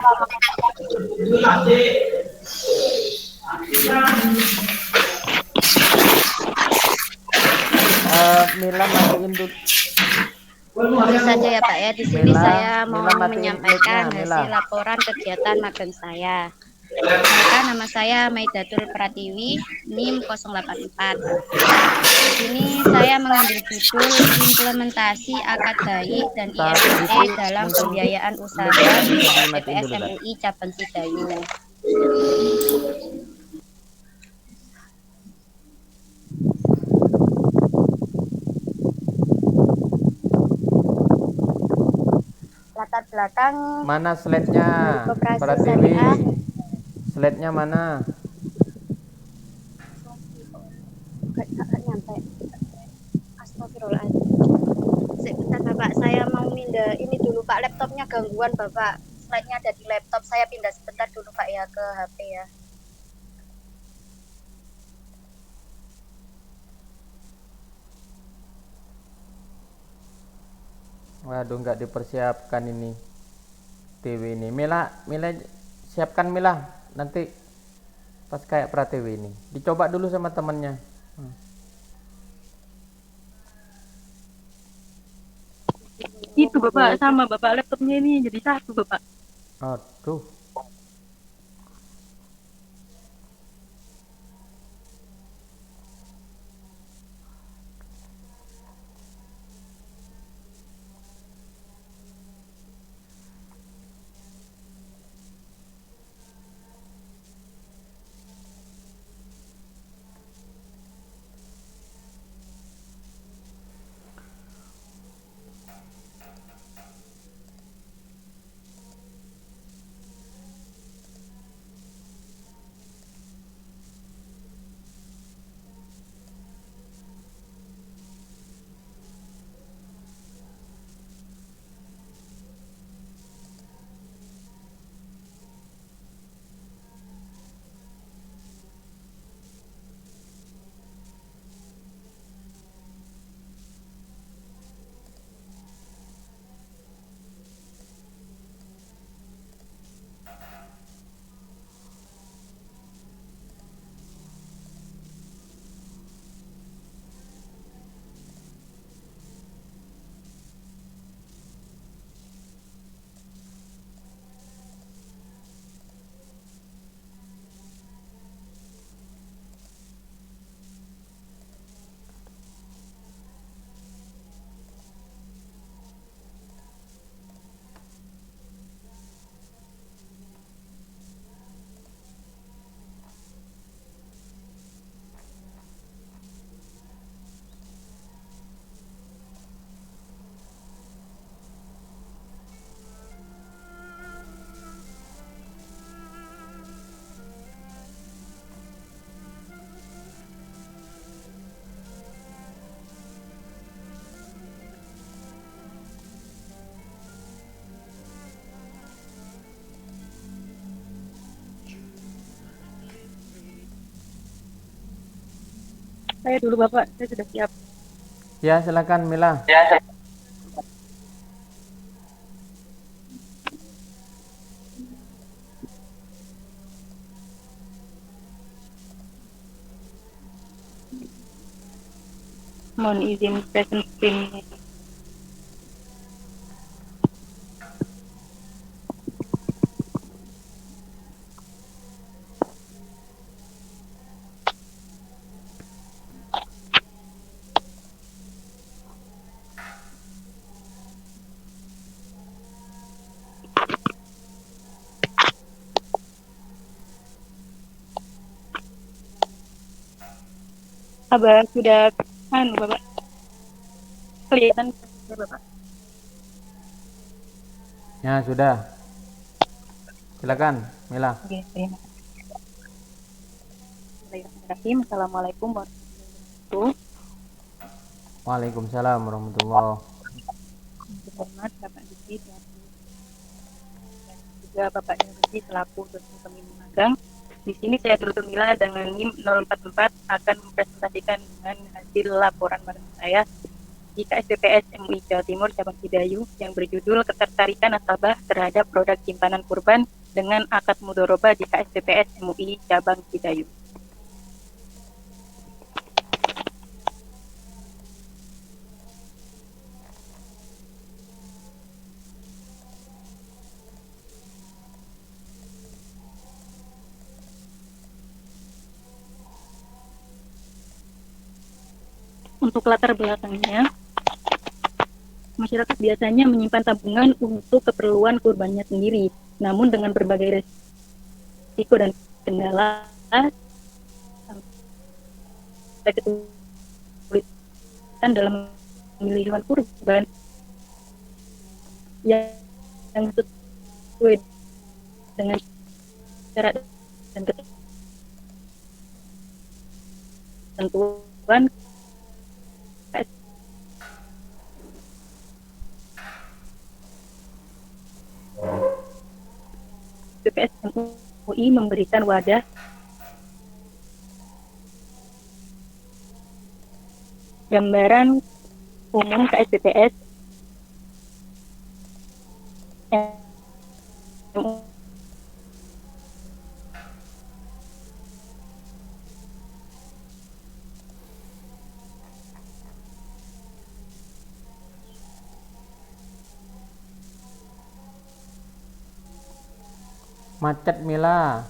Mila matiin dulu. Tulis saja ya Pak ya. Di sini Mila, saya mau Mila matiin menyampaikan mic-nya, hasil Mila. laporan kegiatan magang saya. Maka nama saya Maidatul Pratiwi, NIM 084. Di sini saya mengambil judul implementasi akad baik dan IMT dalam pembiayaan usaha TPS MUI Cabang Sidayu. Latar belakang mana slide-nya? Pratiwi. Slide-nya mana? Nyampe. Astagfirullahaladzim. Sebentar Bapak, saya mau pindah ini dulu Pak, laptopnya gangguan Bapak. Slide-nya ada di laptop, saya pindah sebentar dulu Pak ya ke HP ya. Waduh, nggak dipersiapkan ini TV ini. Mila siapkan Mila, nanti pas kayak Pratiwi ini. Dicoba dulu sama temennya. Itu Bapak, sama Bapak, laptopnya ini jadi satu Bapak. Aduh. Saya dulu Bapak, saya sudah siap. Ya, silakan Mila. Mohon izin present screen. Abah sudah Bapak. Kelihatan Bapak. Ya, sudah. Silakan Mila. Oke, terima kasih. Bismillahirrahmanirrahim. Assalamualaikum warahmatullahi wabarakatuh. Waalaikumsalam warahmatullahi Hormat Bapak Diki dan juga Bapak Diki selaku dosen pembimbing magang. Di sini saya Dr. Mila dengan NIM 044 akan mempresentasikan dengan hasil laporan magang saya di KSPPS MUI Jawa Timur cabang Cidayu yang berjudul Ketertarikan Nasabah terhadap Produk Simpanan Kurban dengan Akad Mudoroba di KSPPS MUI cabang Cidayu. Untuk latar belakangnya, masyarakat biasanya menyimpan tabungan untuk keperluan kurbannya sendiri, namun dengan berbagai risiko dan kendala sampai kesulitan dalam memilih hewan kurban yang sesuai dengan syarat dan ketentuan KSPPS MUI memberikan wadah gambaran umum KSPPS MUI Macet Mila.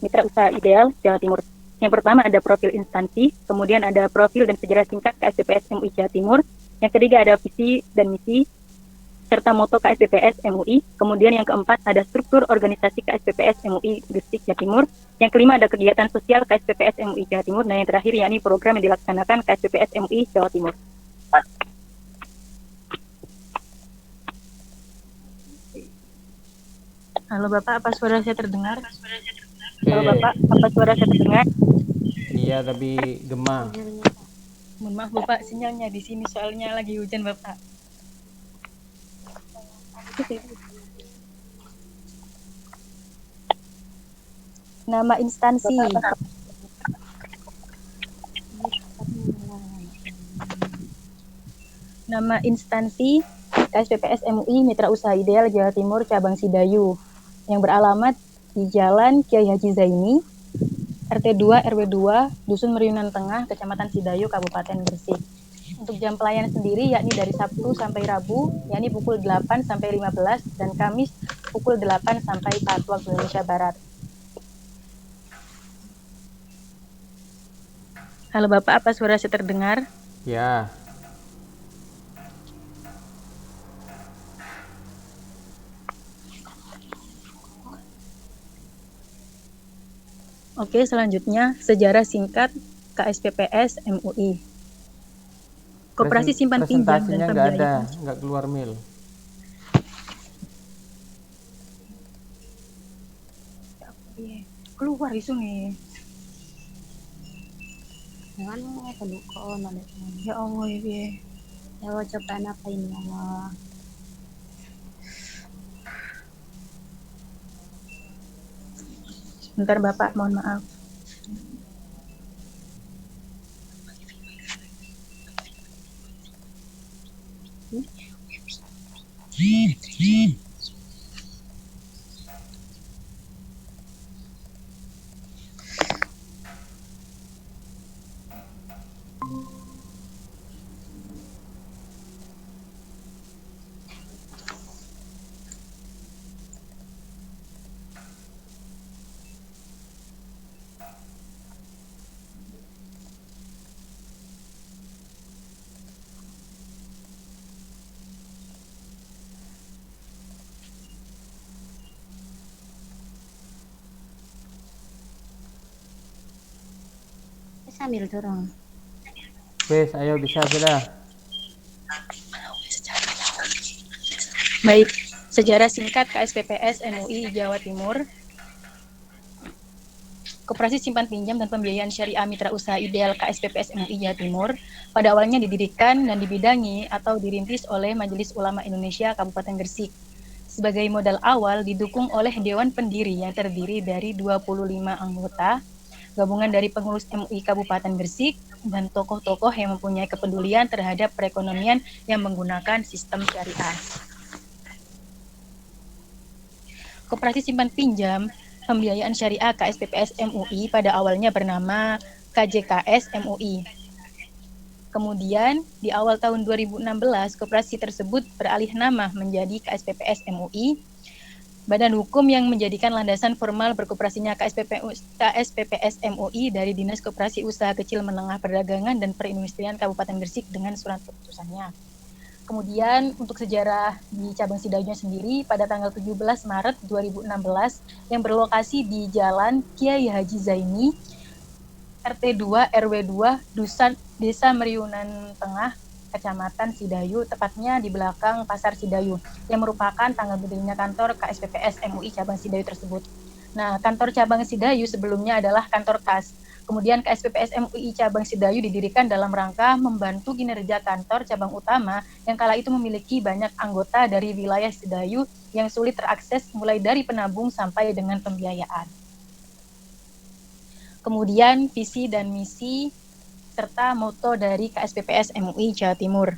Mitra Usaha Ideal Jawa Timur. Yang pertama ada profil instansi, kemudian ada profil dan sejarah singkat KSPPS MUI Jawa Timur. Yang ketiga ada visi dan misi serta moto KSPPS MUI. Kemudian yang keempat ada struktur organisasi KSPPS MUI Gresik Jawa Timur. Yang kelima ada kegiatan sosial KSPPS MUI Jawa Timur. Dan yang terakhir yakni program yang dilaksanakan KSPPS MUI Jawa Timur. Halo Bapak, apa suara saya terdengar? Halo Bapak, apa suara saya terdengar? Iya, tapi gema. Mohon maaf Bapak, sinyalnya di sini soalnya lagi hujan Bapak. Nama instansi. Nama instansi KSPPS MUI Mitra Usaha Ideal Jawa Timur cabang Cidayu yang beralamat di Jalan Kiai Haji Zaini, RT 2 RW 2, Dusun Meriunan Tengah, Kecamatan Cidayu, Kabupaten Gresik. Untuk jam pelayanan sendiri yakni dari Sabtu sampai Rabu, yakni pukul 8 sampai 15 dan Kamis pukul 8 sampai 4 waktu Indonesia Barat. Halo Bapak, apa suara saya terdengar? Ya. Oke, selanjutnya sejarah singkat KSPPS MUI. Koperasi Simpan Pinjam dan Presentasinya nggak ada, Pembiayaan. nggak keluar Mil. Keluar isu nih. Jangan kedua kok Ya Allah ya. Ya Allah, cobaan apa ini ya Allah. Sebentar Bapak, mohon maaf. Sambil dorong. Wes, ayo bisa sudah. Baik, sejarah singkat KSPPS MUI Jawa Timur. Koperasi Simpan Pinjam dan Pembiayaan Syariah Mitra Usaha Ideal KSPPS MUI Jawa Timur pada awalnya didirikan dan dibidangi atau dirintis oleh Majelis Ulama Indonesia Kabupaten Gresik. Sebagai modal awal didukung oleh Dewan Pendiri yang terdiri dari 25 anggota gabungan dari pengurus MUI Kabupaten Gresik dan tokoh-tokoh yang mempunyai kepedulian terhadap perekonomian yang menggunakan sistem syariah. Koperasi Simpan Pinjam Pembiayaan Syariah KSPPS MUI pada awalnya bernama KJKS MUI. Kemudian, di awal tahun 2016, koperasi tersebut beralih nama menjadi KSPPS MUI, badan hukum yang menjadikan landasan formal berkoperasinya KSPPS MUI dari Dinas Koperasi Usaha Kecil Menengah Perdagangan dan Perindustrian Kabupaten Gresik dengan surat keputusannya. Kemudian untuk sejarah di cabang Sidayunya sendiri, pada tanggal 17 Maret 2016 yang berlokasi di Jalan Kiai Haji Zaini, RT 2 RW 2 Desa Meriunan Tengah, Kecamatan Sidayu, tepatnya di belakang Pasar Sidayu, yang merupakan tanggal berdirinya kantor KSPPS MUI cabang Sidayu tersebut. Nah, kantor cabang Sidayu sebelumnya adalah kantor KAS. Kemudian KSPPS MUI cabang Sidayu didirikan dalam rangka membantu kinerja kantor cabang utama yang kala itu memiliki banyak anggota dari wilayah Sidayu yang sulit terakses mulai dari penabung sampai dengan pembiayaan. Kemudian visi dan misi serta moto dari KSPPS MUI Jawa Timur.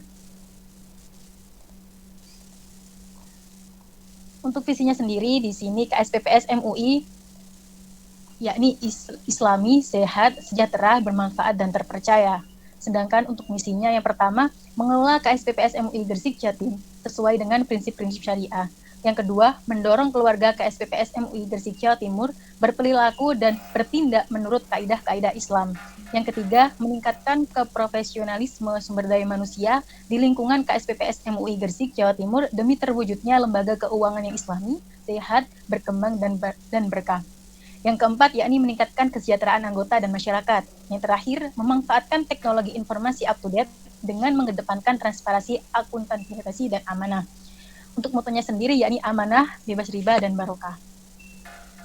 Untuk visinya sendiri di sini KSPPS MUI yakni Islami, sehat, sejahtera, bermanfaat, dan terpercaya. Sedangkan untuk misinya yang pertama, mengelola KSPPS MUI Gresik Jatim sesuai dengan prinsip-prinsip syariah. Yang kedua, mendorong keluarga KSPPS MUI Gresik Jawa Timur berperilaku dan bertindak menurut kaidah-kaidah Islam. Yang ketiga, meningkatkan keprofesionalisme sumber daya manusia di lingkungan KSPPS MUI Gresik Jawa Timur demi terwujudnya lembaga keuangan yang Islami, sehat, berkembang, dan berkah. Yang keempat, yakni meningkatkan kesejahteraan anggota dan masyarakat. Yang terakhir, memanfaatkan teknologi informasi up-to-date dengan mengedepankan transparansi, akuntabilitas, dan amanah. Untuk motonya sendiri, yakni amanah, bebas riba, dan barokah.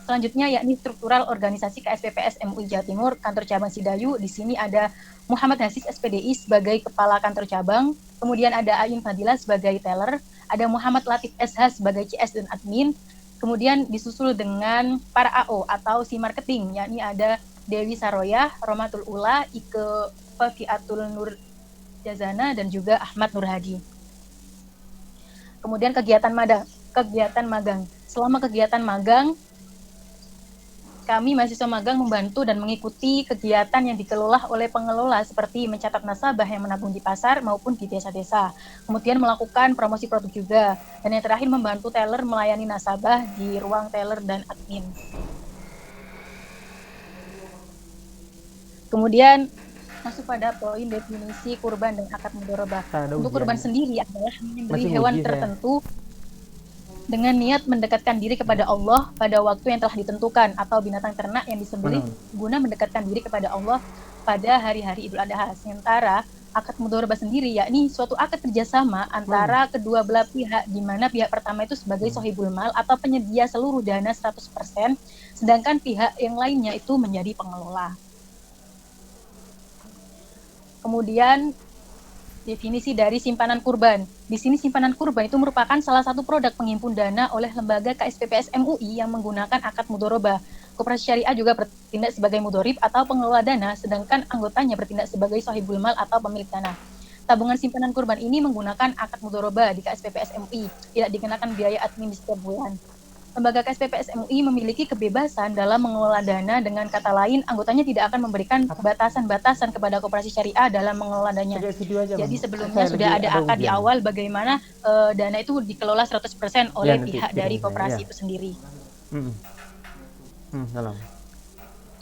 Selanjutnya, yakni struktural organisasi KSPPS MUI Jawa Timur, kantor cabang Sidayu. Di sini ada Muhammad Hasis SPDI sebagai kepala kantor cabang, kemudian ada Ayun Fadila sebagai teller, ada Muhammad Latif SH sebagai CS dan admin, kemudian disusul dengan para AO atau si marketing, yakni ada Dewi Saroyah, Romatul Ula, Ike Fafiatul Nur Jazana, dan juga Ahmad Nur Hadi. Kemudian kegiatan magang. Selama kegiatan magang, kami mahasiswa magang membantu dan mengikuti kegiatan yang dikelola oleh pengelola seperti mencatat nasabah yang menabung di pasar maupun di desa-desa. Kemudian melakukan promosi produk juga. Dan yang terakhir membantu teller melayani nasabah di ruang teller dan admin. Kemudian masuk pada poin definisi kurban dan akad mudharabah. Untuk kurban sendiri adalah menyembelih hewan tertentu dengan niat mendekatkan diri kepada Allah pada waktu yang telah ditentukan, atau binatang ternak yang disembelih guna mendekatkan diri kepada Allah pada hari-hari Idul Adha. Sementara akad mudharabah sendiri yakni suatu akad kerjasama antara kedua belah pihak, di mana pihak pertama itu sebagai sohibul mal atau penyedia seluruh dana 100%, sedangkan pihak yang lainnya itu menjadi pengelola. Kemudian definisi dari simpanan kurban. Di sini simpanan kurban itu merupakan salah satu produk penghimpun dana oleh lembaga KSPPS MUI yang menggunakan akad mudharabah. Koperasi syariah juga bertindak sebagai mudharib atau pengelola dana, sedangkan anggotanya bertindak sebagai sahibul mal atau pemilik dana. Tabungan simpanan kurban ini menggunakan akad mudharabah di KSPPS MUI, tidak dikenakan biaya admin di setiap bulan. Lembaga KSPPS MUI memiliki kebebasan dalam mengelola dana, dengan kata lain, anggotanya tidak akan memberikan batasan-batasan kepada koperasi syariah dalam mengelola dana. Jadi sebelumnya sudah ada akad di awal bagaimana dana itu dikelola 100% oleh pihak dari koperasi itu sendiri.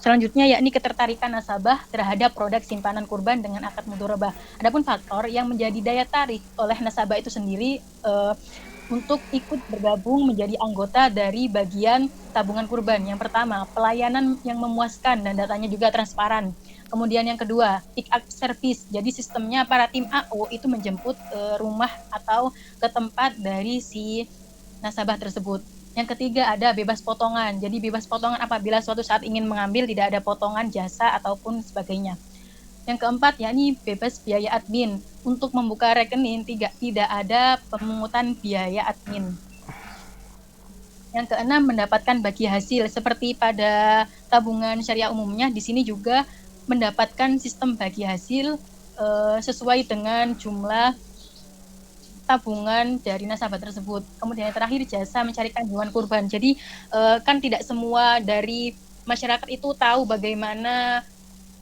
Selanjutnya yakni ketertarikan nasabah terhadap produk simpanan kurban dengan akad mudharabah. Adapun faktor yang menjadi daya tarik oleh nasabah itu sendiri untuk ikut bergabung menjadi anggota dari bagian tabungan kurban. Yang pertama, pelayanan yang memuaskan dan datanya juga transparan. Kemudian yang kedua, pick up service. Jadi sistemnya para tim AO itu menjemput rumah atau ke tempat dari si nasabah tersebut. Yang ketiga, ada bebas potongan. Jadi bebas potongan apabila suatu saat ingin mengambil, tidak ada potongan jasa ataupun sebagainya. Yang keempat, yakni bebas biaya admin. Untuk membuka rekening tidak ada pemungutan biaya admin. Yang keenam, mendapatkan bagi hasil. Seperti pada tabungan syariah umumnya, di sini juga mendapatkan sistem bagi hasil sesuai dengan jumlah tabungan dari nasabah tersebut. Kemudian yang terakhir, jasa mencarikan hewan kurban. Jadi kan tidak semua dari masyarakat itu tahu bagaimana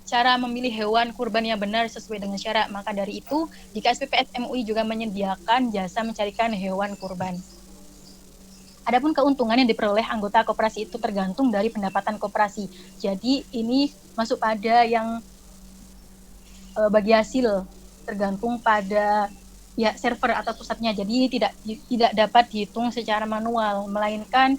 cara memilih hewan kurban yang benar sesuai dengan syarat. Maka dari itu, jika SPPS MUI juga menyediakan jasa mencarikan hewan kurban. Adapun keuntungan yang diperoleh anggota koperasi itu tergantung dari pendapatan koperasi. Jadi ini masuk pada yang bagi hasil tergantung pada ya server atau pusatnya. Jadi tidak dapat dihitung secara manual, melainkan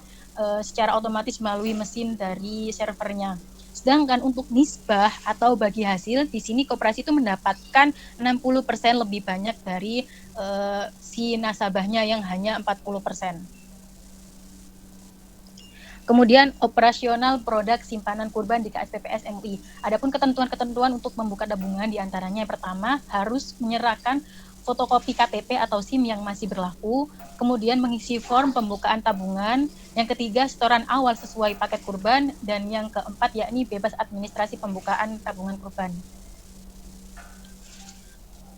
secara otomatis melalui mesin dari servernya. Sedangkan untuk nisbah atau bagi hasil, di sini koperasi itu mendapatkan 60% lebih banyak dari si nasabahnya yang hanya 40%. Kemudian operasional produk simpanan kurban di KSPPS MUI. Adapun ketentuan-ketentuan untuk membuka tabungan diantaranya yang pertama harus menyerahkan fotokopi KTP atau SIM yang masih berlaku, kemudian mengisi form pembukaan tabungan, yang ketiga setoran awal sesuai paket kurban, dan yang keempat yakni bebas administrasi pembukaan tabungan kurban.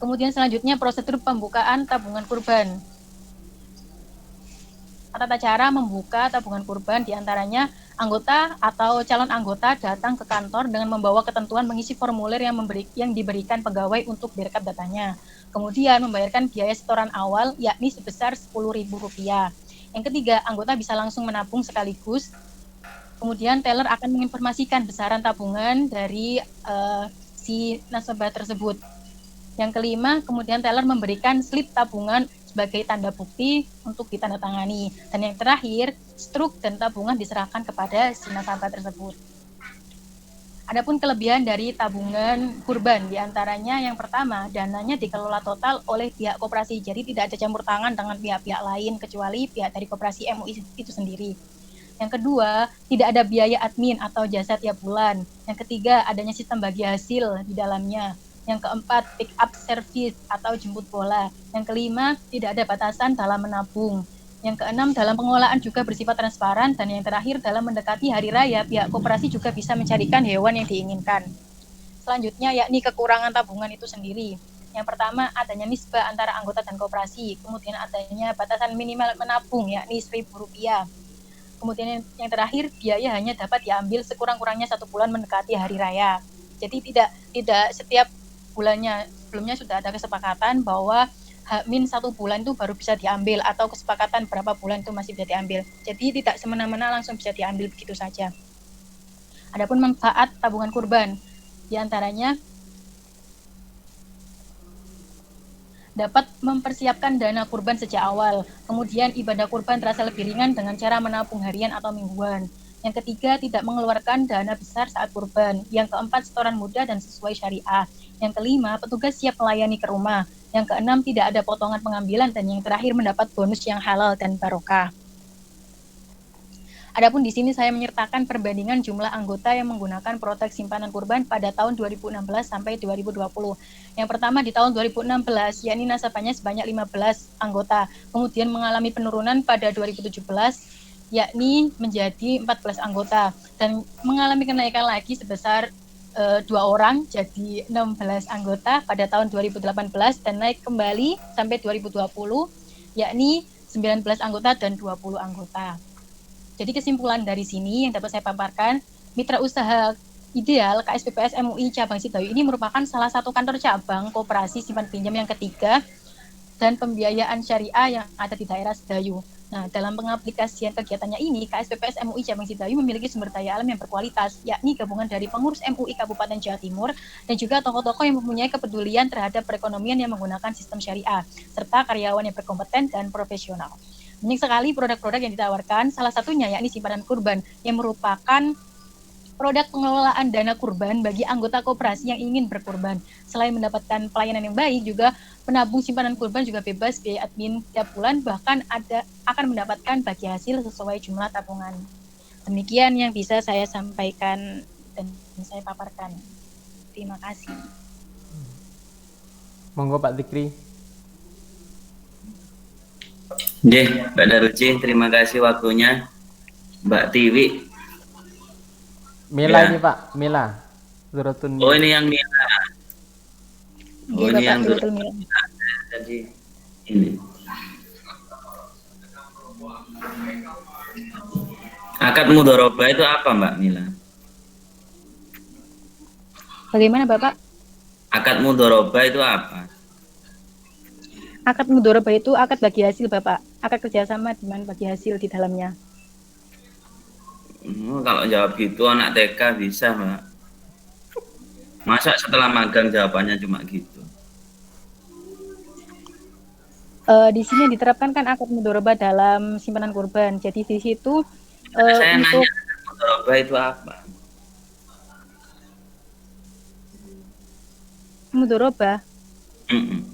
Kemudian selanjutnya prosedur pembukaan tabungan kurban. Tata cara membuka tabungan kurban diantaranya anggota atau calon anggota datang ke kantor dengan membawa ketentuan mengisi formulir yang diberikan pegawai untuk direkap datanya. Kemudian membayarkan biaya setoran awal yakni sebesar Rp10.000. Yang ketiga, anggota bisa langsung menabung sekaligus. Kemudian teller akan menginformasikan besaran tabungan dari si nasabah tersebut. Yang kelima, kemudian teller memberikan slip tabungan sebagai tanda bukti untuk ditandatangani. Dan yang terakhir, struk dan tabungan diserahkan kepada si nasabah tersebut. Adapun kelebihan dari tabungan kurban, diantaranya yang pertama, dananya dikelola total oleh pihak koperasi, jadi tidak ada campur tangan dengan pihak-pihak lain kecuali pihak dari koperasi MUI itu sendiri. Yang kedua, tidak ada biaya admin atau jasa tiap bulan. Yang ketiga, adanya sistem bagi hasil di dalamnya. Yang keempat, pick up service atau jemput bola. Yang kelima, tidak ada batasan dalam menabung. Yang keenam, dalam pengelolaan juga bersifat transparan. Dan yang terakhir, dalam mendekati hari raya, pihak koperasi juga bisa mencarikan hewan yang diinginkan. Selanjutnya, yakni kekurangan tabungan itu sendiri. Yang pertama, adanya nisbah antara anggota dan koperasi. Kemudian adanya batasan minimal menabung, yakni Rp1.000. Kemudian yang terakhir, biaya hanya dapat diambil sekurang-kurangnya 1 bulan mendekati hari raya. Jadi tidak setiap bulannya, sebelumnya sudah ada kesepakatan bahwa H-1 bulan itu baru bisa diambil, atau kesepakatan berapa bulan itu masih bisa diambil. Jadi tidak semena-mena langsung bisa diambil begitu saja. Adapun manfaat tabungan kurban, diantaranya dapat mempersiapkan dana kurban sejak awal. Kemudian ibadah kurban terasa lebih ringan dengan cara menabung harian atau mingguan. Yang ketiga, tidak mengeluarkan dana besar saat kurban. Yang keempat, setoran mudah dan sesuai syariah. Yang kelima, petugas siap melayani ke rumah. Yang keenam, tidak ada potongan pengambilan. Dan yang terakhir, mendapat bonus yang halal dan barokah. Adapun di sini saya menyertakan perbandingan jumlah anggota yang menggunakan produk simpanan kurban pada tahun 2016 sampai 2020. Yang pertama di tahun 2016, yakni nasabahnya sebanyak 15 anggota. Kemudian mengalami penurunan pada 2017, yakni menjadi 14 anggota. Dan mengalami kenaikan lagi sebesar 2 orang, jadi 16 anggota pada tahun 2018, dan naik kembali sampai 2020, yakni 19 anggota dan 20 anggota. Jadi kesimpulan dari sini yang dapat saya paparkan, mitra usaha ideal KSPPS MUI Cabang Sidayu ini merupakan salah satu kantor cabang koperasi simpan pinjam yang ketiga dan pembiayaan syariah yang ada di daerah Sidayu. Nah, dalam pengaplikasian kegiatannya ini, KSPPS MUI Cabang Sidayu memiliki sumber daya alam yang berkualitas, yakni gabungan dari pengurus MUI Kabupaten Jawa Timur dan juga tokoh-tokoh yang mempunyai kepedulian terhadap perekonomian yang menggunakan sistem syariah, serta karyawan yang berkompeten dan profesional. Banyak sekali produk-produk yang ditawarkan, salah satunya yakni simpanan kurban yang merupakan produk pengelolaan dana kurban bagi anggota koperasi yang ingin berkurban. Selain mendapatkan pelayanan yang baik, juga penabung simpanan kurban juga bebas biaya admin tiap bulan, bahkan akan mendapatkan bagi hasil sesuai jumlah tabungan. Demikian yang bisa saya sampaikan dan saya paparkan. Terima kasih. Monggo Pak Dikri. Mbak Daruci, terima kasih waktunya. Mbak Tiwi. Mila Ya. ini Pak, Mila. Suratun Oh, Mila. ini yang Mila. Oh, Iya ini Bapak, yang betul Mila. jadi ini. Akad mudharabah itu apa, Mbak Mila? Bagaimana Bapak? Akad mudharabah itu apa? Akad mudharabah itu akad bagi hasil Bapak. Akad kerjasama dengan bagi hasil di dalamnya. Kalau jawab gitu anak TK bisa, Mbak. Masa setelah magang jawabannya cuma gitu? Di sini diterapkan kan akad mudharabah dalam simpanan kurban. Jadi di situ Saya untuk nanya akad mudharabah itu apa? mudharabah, Mm-mm.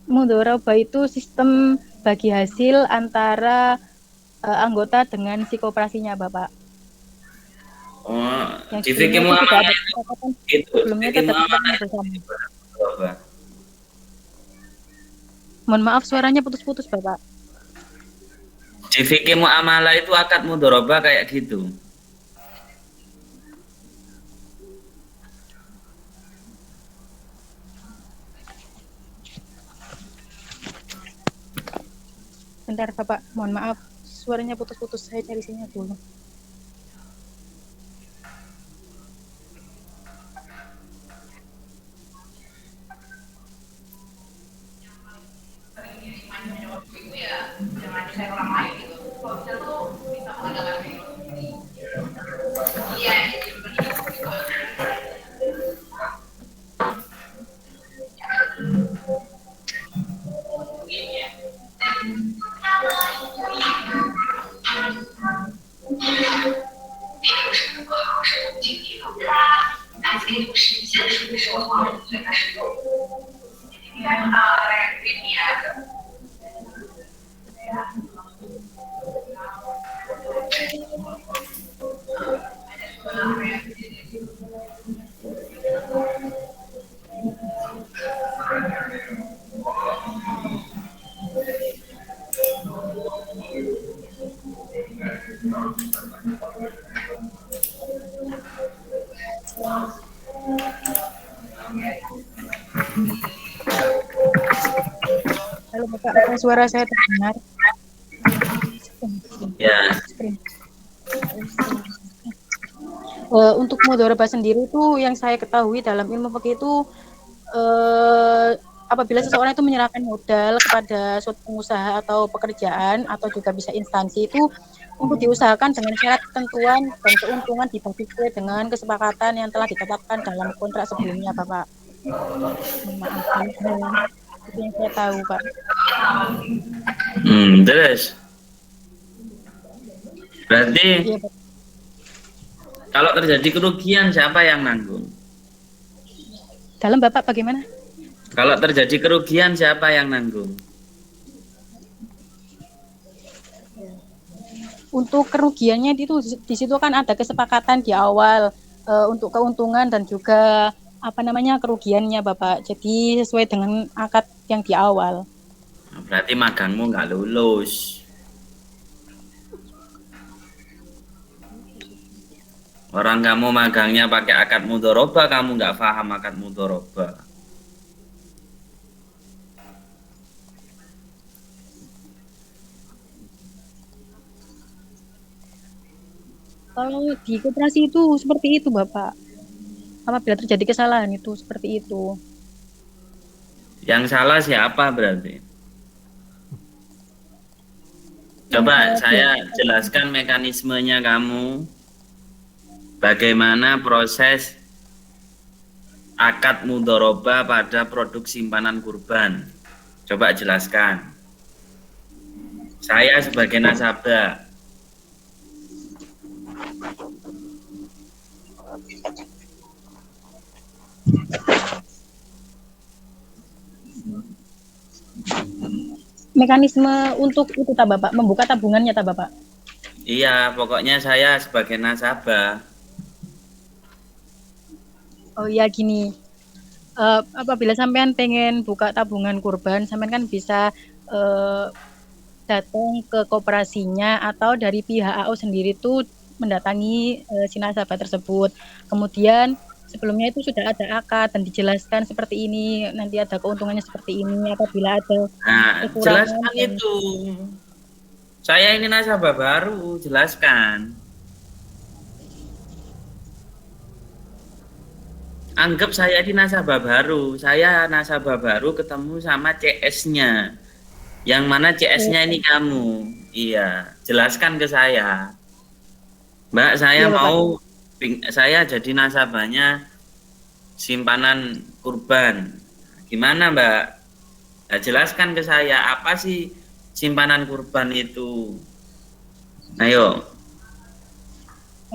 mudharabah itu sistem bagi hasil antara anggota dengan si koperasinya Bapak. Oh, Yang di sebelumnya fikih itu tidak ada muamalah kesepakatan, itu, sebelumnya itu fikih ada muamalah kesepakatan itu bersama. mudharabah. Mohon maaf suaranya putus-putus Bapak. Di fikih muamalah itu akad mudharabah kayak gitu. Bentar Bapak, mohon maaf suaranya putus-putus, saya cari sinyal dulu. Halo Bapak, apa suara saya terdengar? Ya, Untuk mudharabah sendiri itu yang saya ketahui dalam ilmu fikih itu eh, apabila seseorang itu menyerahkan modal kepada suatu pengusaha atau pekerjaan atau juga bisa instansi itu untuk diusahakan dengan syarat ketentuan dan keuntungan dibagi sesuai dengan kesepakatan yang telah ditetapkan dalam kontrak sebelumnya Bapak. Mohon maaf, itu yang saya tahu Pak. terus berarti Iya Pak. kalau terjadi kerugian siapa yang nanggung? Dalam Bapak bagaimana? Kalau terjadi kerugian siapa yang nanggung? Untuk kerugiannya itu di situ kan ada kesepakatan di awal untuk keuntungan dan juga apa namanya kerugiannya Bapak. Jadi sesuai dengan akad yang di awal. Nah, berarti magangmu nggak lulus. Orang kamu magangnya pakai akad mudharabah, kamu nggak paham akad mudharabah. Kalau di koperasi itu seperti itu Bapak. Apabila terjadi kesalahan itu seperti itu. Yang salah siapa berarti? Coba saya jelaskan mekanismenya kamu. Bagaimana proses akad mudharabah pada produk simpanan kurban? Coba jelaskan. Saya sebagai nasabah. Mekanisme untuk itu tak Bapak, membuka tabungannya tak Bapak? Iya, pokoknya saya sebagai nasabah. Oh iya gini, apabila sampean pengen buka tabungan kurban, sampean kan bisa datang ke koperasinya atau dari pihak AO sendiri tuh mendatangi si nasabah tersebut. Kemudian sebelumnya itu sudah ada akad dan dijelaskan seperti ini, nanti ada keuntungannya seperti ini apabila ada Nah, kekurangan jelaskan dan itu. Saya ini nasabah baru, jelaskan. Anggap saya ini nasabah baru. Saya nasabah baru ketemu sama CS-nya. Yang mana CS-nya ini kamu. Iya, jelaskan ke saya. Mbak, saya Iya, Bapak. mau saya jadi nasabahnya simpanan kurban. Gimana, Mbak? Nah, jelaskan ke saya apa sih simpanan kurban itu. Ayo.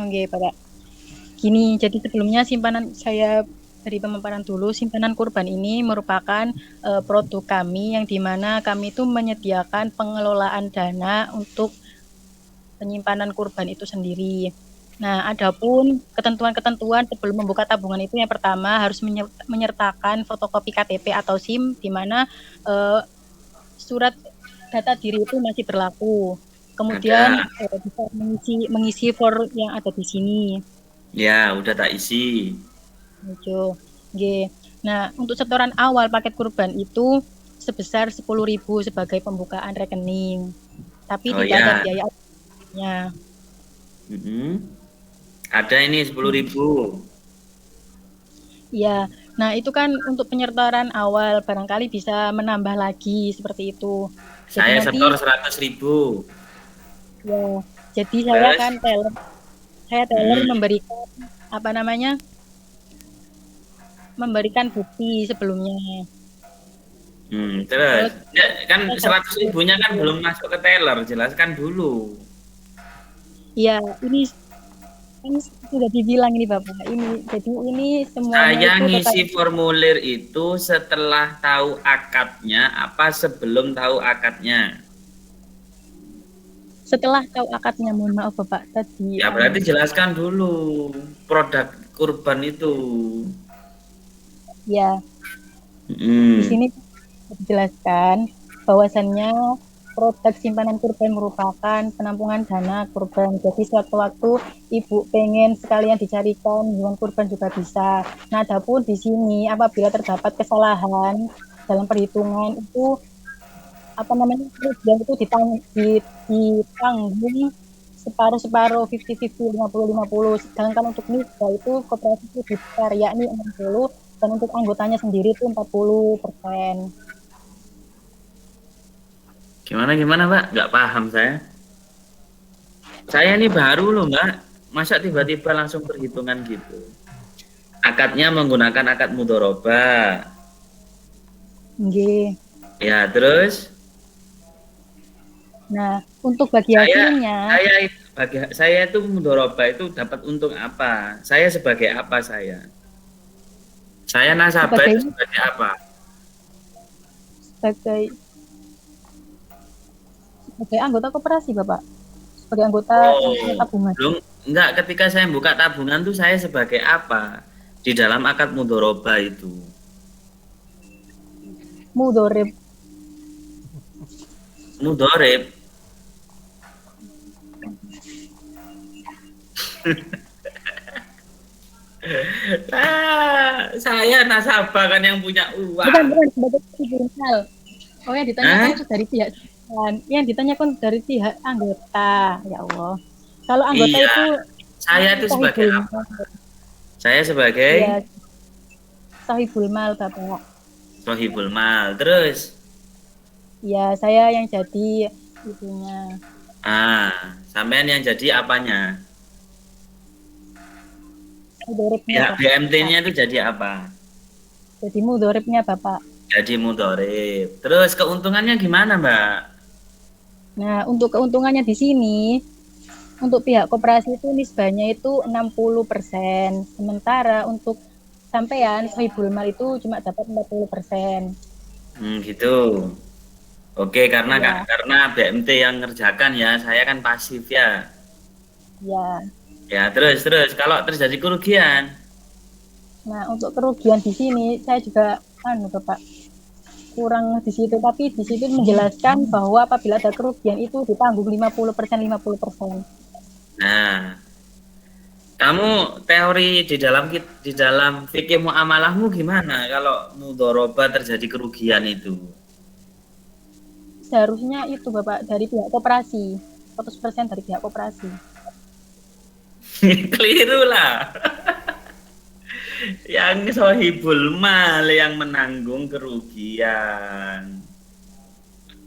Oke, Bapak. Gini, jadi sebelumnya simpanan saya dari pemaparan dulu, simpanan kurban ini merupakan produk kami yang dimana kami itu menyediakan pengelolaan dana untuk penyimpanan kurban itu sendiri. Nah, adapun ketentuan-ketentuan sebelum membuka tabungan itu yang pertama harus menyertakan fotokopi KTP atau SIM, di mana surat data diri itu masih berlaku. Kemudian bisa mengisi form yang ada di sini. Ya, udah tak isi. Oke. Nah, untuk setoran awal paket kurban itu sebesar 10.000 sebagai pembukaan rekening. Tapi tidak ada biayanya. Ada ini 10.000. Ya, nah itu kan untuk penyetoran awal, barangkali bisa menambah lagi seperti itu. Saya setor 100.000. Ya, jadi saya kan teller memberikan apa namanya? Memberikan bukti sebelumnya. Terus kan 100.000-nya kan belum masuk ke teller, jelaskan dulu. Iya, ini kan sudah dibilang ini Bapak. Ini jadi ini semuanya Saya itu ngisi formulir itu setelah tahu akadnya apa sebelum tahu akadnya? Setelah tahu akadnya, mohon maaf Bapak tadi. Ya berarti jelaskan dulu produk kurban itu. Ya. Di sini dijelaskan bahwasannya produk simpanan kurban merupakan penampungan dana kurban. Jadi sewaktu-waktu Ibu pengen sekalian dicarikan hewan kurban juga bisa. Nah, adapun di sini apabila terdapat kesalahan dalam perhitungan itu apa namanya kerugian itu ditanggung separuh 50-50 50-50. Sedangkan untuk NISBA itu koperasi itu besar yakni 60 dan untuk anggotanya sendiri itu 40%. Gimana Mbak? Nggak paham saya. Saya ini baru loh Mbak. Masa tiba-tiba langsung perhitungan gitu. Akadnya menggunakan akad mudhoroba. Nggih. Ya terus? Nah, untuk bagi hasilnya saya itu mudhoroba itu dapat untung apa? Saya sebagai apa saya? Saya nasabah itu sebagai apa? Sebagai anggota koperasi, Bapak. Sebagai anggota tabungan. Enggak, ketika saya buka tabungan tuh saya sebagai apa? Di dalam akad mudhoroba itu. Mudhorib. Saya nasabah kan yang punya uang. Bukan sebagai jurnal. Oh, yang ditanyakan itu dari pihak yang ditanyakan dari pihak anggota. Ya Allah. Kalau anggota itu saya itu sebagai apa? Saya sebagai Sohibul Mal, Bapak. Sohibul Mal. Terus? Ya, saya yang jadi ibunya. Sampean yang jadi apanya? Mudhoribnya. BMT-nya itu jadi apa? Jadi mudhoribnya, Bapak. Jadi mudhorib. Terus keuntungannya gimana, Mbak? Nah, untuk keuntungannya di sini, untuk pihak koperasi itu nisbahnya itu 60%. Sementara untuk sampean Sohibul Mal itu cuma dapat 40%. Gitu. Oke, karena BMT yang ngerjakan ya, saya kan pasif ya. Ya, terus kalau terjadi kerugian. Nah, untuk kerugian di sini saya juga Bapak. kurang di situ, tapi di situ menjelaskan bahwa apabila ada kerugian itu ditanggung 50%, 50%. Nah, kamu teori di dalam fikih muamalahmu gimana kalau mudhorobah terjadi kerugian itu? Seharusnya itu Bapak dari pihak koperasi, 100% dari pihak koperasi. Keliru lah. Yang sohibul mal yang menanggung kerugian.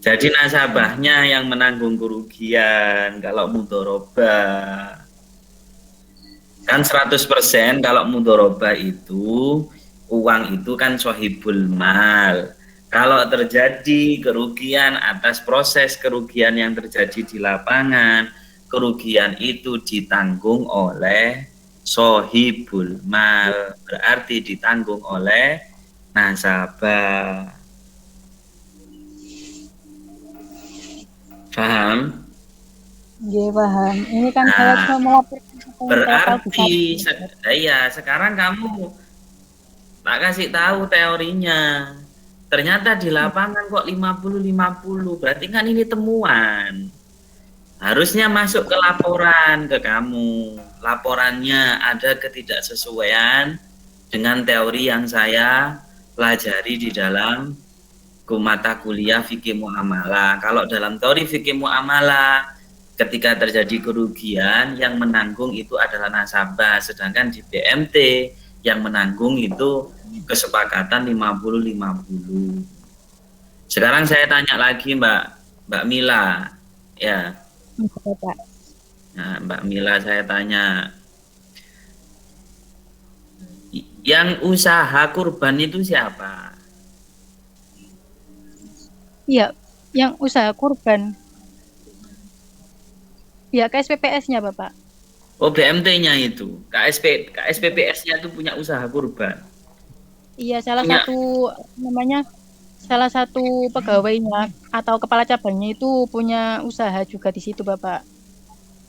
Jadi nasabahnya yang menanggung kerugian kalau mudhorobah. Kan 100% kalau mudhorobah itu uang itu kan sohibul mal. Kalau terjadi kerugian atas proses kerugian yang terjadi di lapangan, kerugian itu ditanggung oleh sohibul mal, berarti ditanggung oleh nasabah. Paham? Iya paham. Ini kan Nah, saya cuma melaporkan berarti ya sekarang kamu tak kasih tahu teorinya. Ternyata di lapangan kok 50-50. Berarti kan ini temuan. Harusnya masuk ke laporan ke kamu. Laporannya ada ketidaksesuaian dengan teori yang saya pelajari di dalam mata kuliah fikih muamalah. Kalau dalam teori fikih muamalah, ketika terjadi kerugian yang menanggung itu adalah nasabah, sedangkan di BMT yang menanggung itu kesepakatan 50-50. Sekarang saya tanya lagi Mbak Mila, ya. Bapak. Nah, Mbak Mila saya tanya, yang usaha kurban itu siapa? Iya, yang usaha kurban. Ya, KSPPS-nya Bapak. Oh, BMT-nya itu, KSPPS-nya itu punya usaha kurban. Iya, salah Punya. satu pegawainya atau kepala cabangnya itu punya usaha juga di situ Bapak.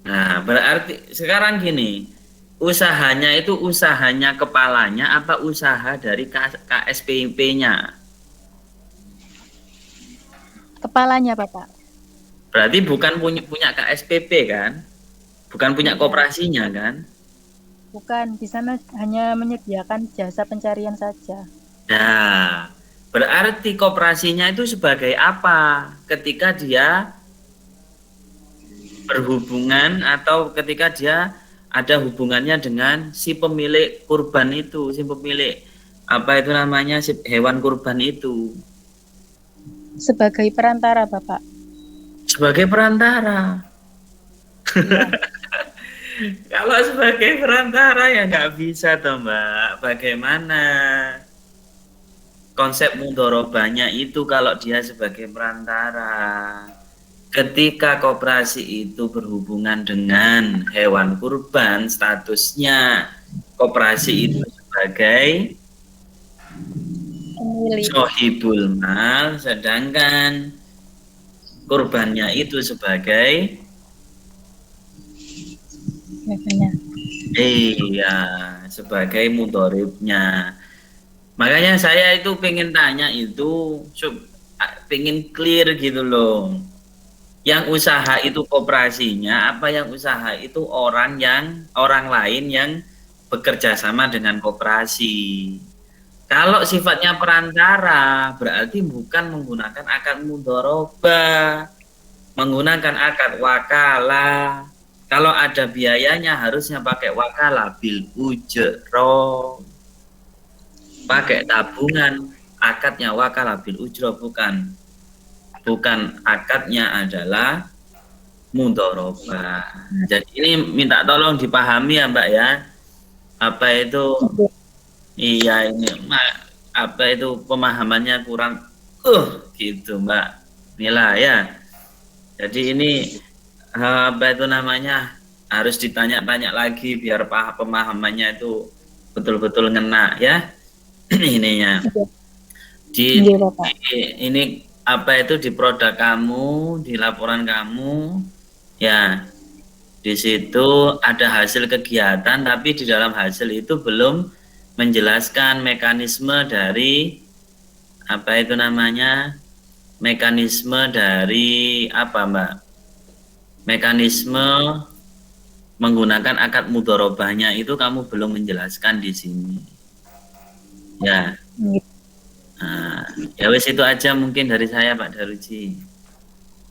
Nah, berarti sekarang gini, usahanya itu usahanya kepalanya apa usaha dari KSPP-nya? Kepalanya Bapak. Berarti bukan punya KSPP kan? Bukan punya koperasinya kan? Bukan, di sana hanya menyediakan jasa pencarian saja. Nah, berarti koperasinya itu sebagai apa? Ketika dia berhubungan atau ketika dia ada hubungannya dengan si pemilik kurban itu, si pemilik apa itu namanya, si hewan kurban itu. Sebagai perantara Bapak. Sebagai perantara. Kalau sebagai perantara ya nggak bisa toh Mbak. Bagaimana konsep mudhorobahnya itu kalau dia sebagai perantara? Ketika koperasi itu berhubungan dengan hewan kurban, statusnya koperasi itu sebagai Pemilik. sohibul mal, sedangkan kurbannya itu sebagai iya, sebagai mudhoribnya. Makanya saya itu pengen tanya itu, pengen clear gitu loh. Yang usaha itu koperasinya, apa yang usaha itu orang lain yang bekerja sama dengan koperasi. Kalau sifatnya perantara, berarti bukan menggunakan akad mudhorobah, menggunakan akad wakalah. Kalau ada biayanya harusnya pakai wakalah bil ujroh, pakai tabungan. Akadnya wakalah bil ujroh, bukan akadnya adalah mudhorobah. Jadi ini minta tolong dipahami ya Mbak ya. Apa itu? Iya ini apa itu pemahamannya kurang gitu Mbak Mila ya. Jadi ini apa itu namanya harus ditanya-tanya lagi biar pemahamannya itu betul-betul ngena ya. Ininya. Ini apa itu di produk kamu, di laporan kamu, ya di situ ada hasil kegiatan, tapi di dalam hasil itu belum menjelaskan mekanisme dari apa itu namanya, mekanisme dari apa Mbak? Mekanisme menggunakan akad mudharabahnya itu kamu belum menjelaskan di sini. Ya. Nah, ya wes itu aja mungkin dari saya Pak Daruji.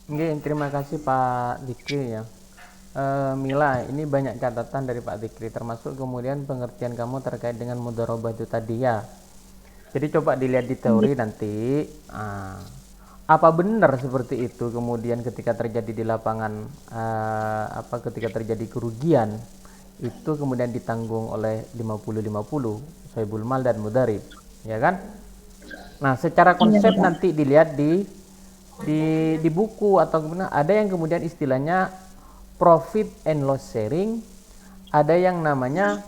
Oke, terima kasih Pak Dikri ya. Mila, ini banyak catatan dari Pak Dikri, termasuk kemudian pengertian kamu terkait dengan mudharabah itu tadi ya. Jadi coba dilihat di teori nanti, apa benar seperti itu kemudian ketika terjadi di lapangan, ketika terjadi kerugian itu kemudian ditanggung oleh 50-50 sahibul mal dan mudarib, ya kan? Nah, secara konsep nanti dilihat di buku atau kemudian ada yang kemudian istilahnya profit and loss sharing, ada yang namanya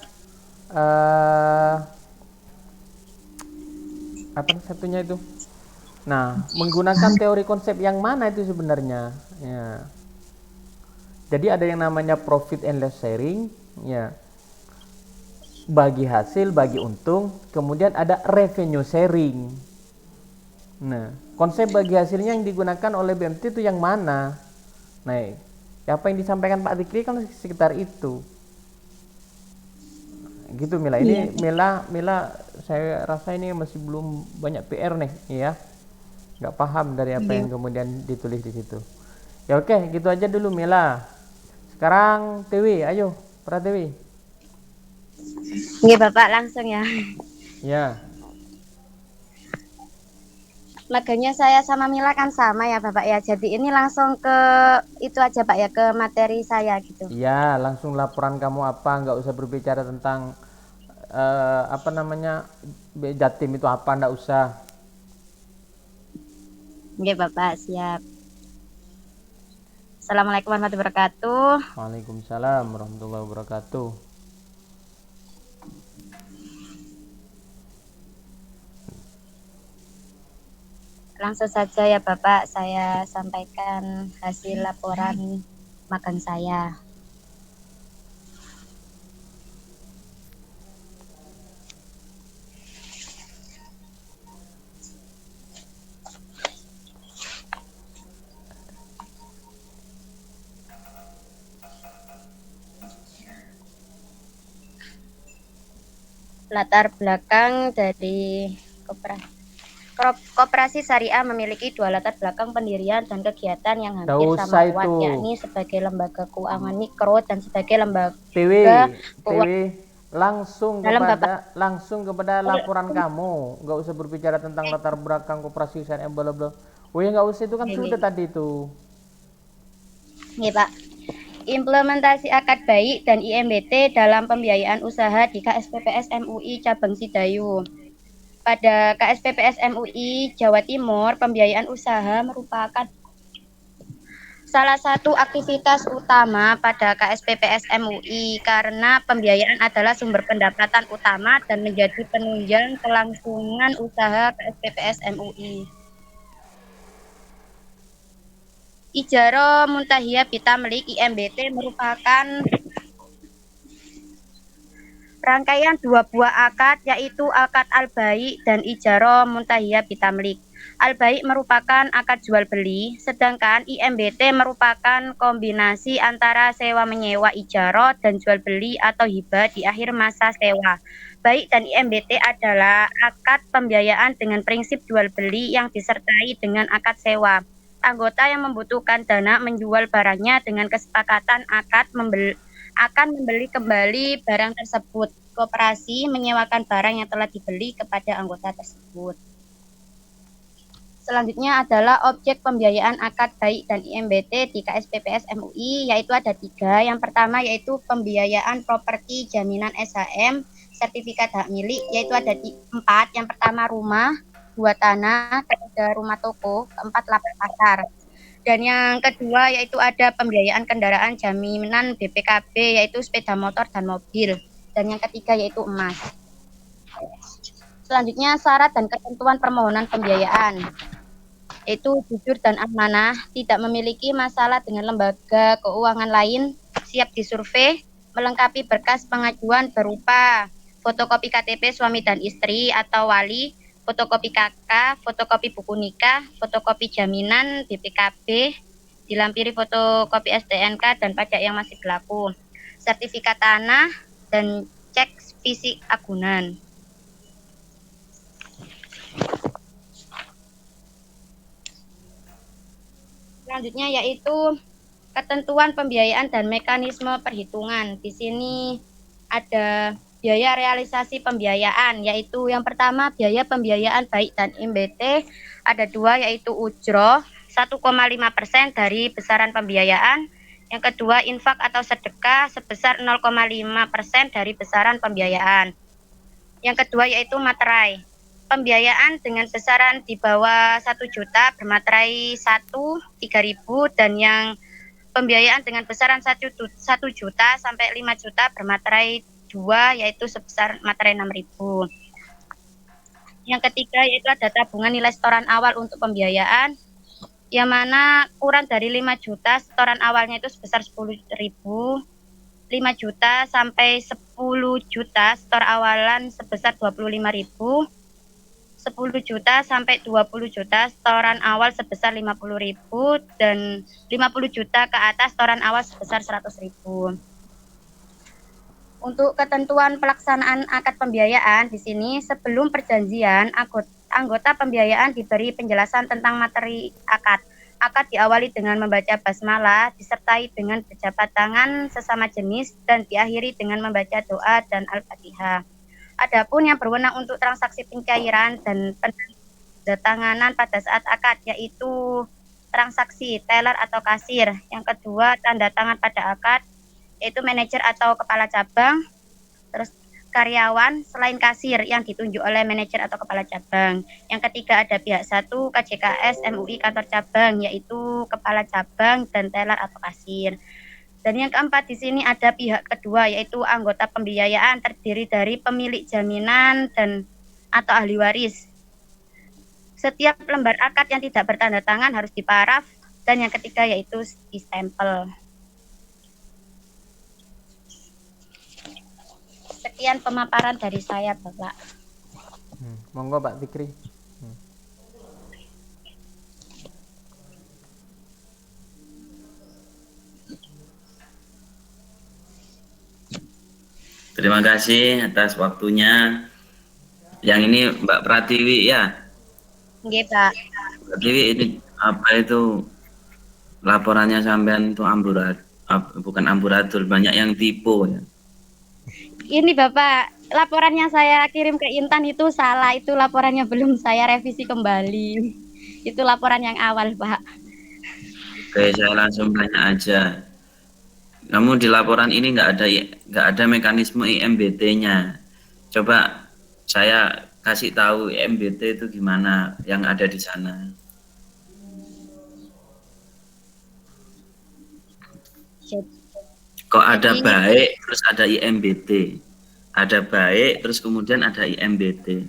apa satunya itu. Nah, menggunakan teori konsep yang mana itu sebenarnya? Ya. Jadi ada yang namanya profit and loss sharing, ya. Bagi hasil, bagi untung, kemudian ada revenue sharing. Nah, konsep bagi hasilnya yang digunakan oleh BMT itu yang mana? Nah, apa yang disampaikan Pak Dikri kan sekitar itu. Gitu Mila. Ini Mila saya rasa ini masih belum banyak PR nih, ya. Nggak paham dari apa yang kemudian ditulis di situ. Ya oke, gitu aja dulu Mila. Sekarang Dewi, ayo, Pratiwi. Nggih Bapak, langsung ya. Ya. Maganya saya sama Mila kan sama ya Bapak ya. Jadi ini langsung ke itu aja Pak ya, ke materi saya gitu. Iya, langsung laporan kamu apa, nggak usah berbicara tentang apa namanya Jatim itu apa, nggak usah. Nggih Bapak, siap. Assalamualaikum warahmatullahi wabarakatuh. Waalaikumsalam warahmatullahi wabarakatuh. Langsung saja ya Bapak, saya sampaikan hasil laporan magang saya. Latar belakang dari Koperasi Syariah memiliki dua latar belakang pendirian dan kegiatan yang hampir sama kuat, yakni sebagai lembaga keuangan mikro dan sebagai lembaga langsung kepada laporan kamu, nggak usah berbicara tentang latar belakang Koperasi Syariah bla bla. Oh ya nggak usah, itu kan sudah tadi itu. Nih Pak, implementasi akad baik dan IMBT dalam pembiayaan usaha di KSPPS MUI Cabang Sidayu. Pada KSPPS MUI Jawa Timur, pembiayaan usaha merupakan salah satu aktivitas utama pada KSPPS MUI karena pembiayaan adalah sumber pendapatan utama dan menjadi penunjang kelangsungan usaha KSPPS MUI. Ijaro Muntahiyah Bitamlik IMBT merupakan rangkaian dua buah akad, yaitu akad al-bai' dan ijaro muntahiyah bitamlik. Al-bai' merupakan akad jual beli, sedangkan IMBT merupakan kombinasi antara sewa menyewa ijaro dan jual beli atau hibah di akhir masa sewa. Bai' dan IMBT adalah akad pembiayaan dengan prinsip jual beli yang disertai dengan akad sewa. Anggota yang membutuhkan dana menjual barangnya dengan kesepakatan akan membeli kembali barang tersebut. Koperasi menyewakan barang yang telah dibeli kepada anggota tersebut. Selanjutnya adalah objek pembiayaan akad baik dan IMBT di KSPPS MUI, yaitu ada 3. Yang pertama yaitu pembiayaan properti jaminan SHM, sertifikat hak milik, yaitu ada 4. Yang pertama rumah, 2 tanah, 3 rumah toko, 4 lapak pasar. Dan yang kedua yaitu ada pembiayaan kendaraan jaminan BPKB, yaitu sepeda motor dan mobil. Dan yang ketiga yaitu emas. Selanjutnya syarat dan ketentuan permohonan pembiayaan, yaitu jujur dan amanah, tidak memiliki masalah dengan lembaga keuangan lain, siap disurvei, melengkapi berkas pengajuan berupa fotokopi KTP suami dan istri atau wali, fotokopi KK, fotokopi buku nikah, fotokopi jaminan BPKB, dilampiri fotokopi STNK dan pajak yang masih berlaku, sertifikat tanah, dan cek fisik agunan. Selanjutnya yaitu ketentuan pembiayaan dan mekanisme perhitungan. Di sini ada biaya realisasi pembiayaan, yaitu yang pertama biaya pembiayaan baik dan MBT, ada dua yaitu ujroh 1,5% dari besaran pembiayaan. Yang kedua infak atau sedekah sebesar 0,5% dari besaran pembiayaan. Yang kedua yaitu materai. Pembiayaan dengan besaran di bawah 1 juta bermaterai 1, 3.000, dan yang pembiayaan dengan besaran 1 juta sampai 5 juta bermaterai 2, yaitu sebesar materai 6.000. Yang ketiga yaitu ada tabungan nilai setoran awal untuk pembiayaan, yang mana kurang dari 5 juta setoran awalnya itu sebesar 10.000, 5 juta sampai 10 juta setor awalan sebesar 25.000, 10 juta sampai 20 juta setoran awal sebesar 50.000, dan 50 juta ke atas setoran awal sebesar 100.000. Untuk ketentuan pelaksanaan akad pembiayaan di sini sebelum perjanjian anggota pembiayaan diberi penjelasan tentang materi akad. Akad diawali dengan membaca basmalah disertai dengan berjabat tangan sesama jenis dan diakhiri dengan membaca doa dan Al-Fatihah. Adapun yang berwenang untuk transaksi pencairan dan penandatanganan pada saat akad yaitu transaksi teller atau kasir. Yang kedua tanda tangan pada akad yaitu manajer atau kepala cabang. Terus karyawan selain kasir yang ditunjuk oleh manajer atau kepala cabang. Yang ketiga ada pihak satu KJKS MUI kantor cabang yaitu kepala cabang dan teller atau kasir. Dan yang keempat di sini ada pihak kedua yaitu anggota pembiayaan terdiri dari pemilik jaminan dan atau ahli waris. Setiap lembar akad yang tidak bertanda tangan harus diparaf, dan yang ketiga yaitu distempel. Sekian pemaparan dari saya, Bapak. Monggo Pak Fikri. Terima kasih atas waktunya. Yang ini Mbak Pratiwi ya. Nggih, Pak. Pratiwi ini apa itu laporannya sampean itu bukan amburadul, banyak yang tipu ya. Ini Bapak, laporannya saya kirim ke Intan itu salah, itu laporannya belum saya revisi kembali. Itu laporan yang awal, Pak. Oke, saya langsung tanya aja. Kamu di laporan ini nggak ada mekanisme IMBT-nya. Coba saya kasih tahu IMBT itu gimana yang ada di sana. Kok ada baik terus ada IMBT, ada baik terus kemudian ada IMBT.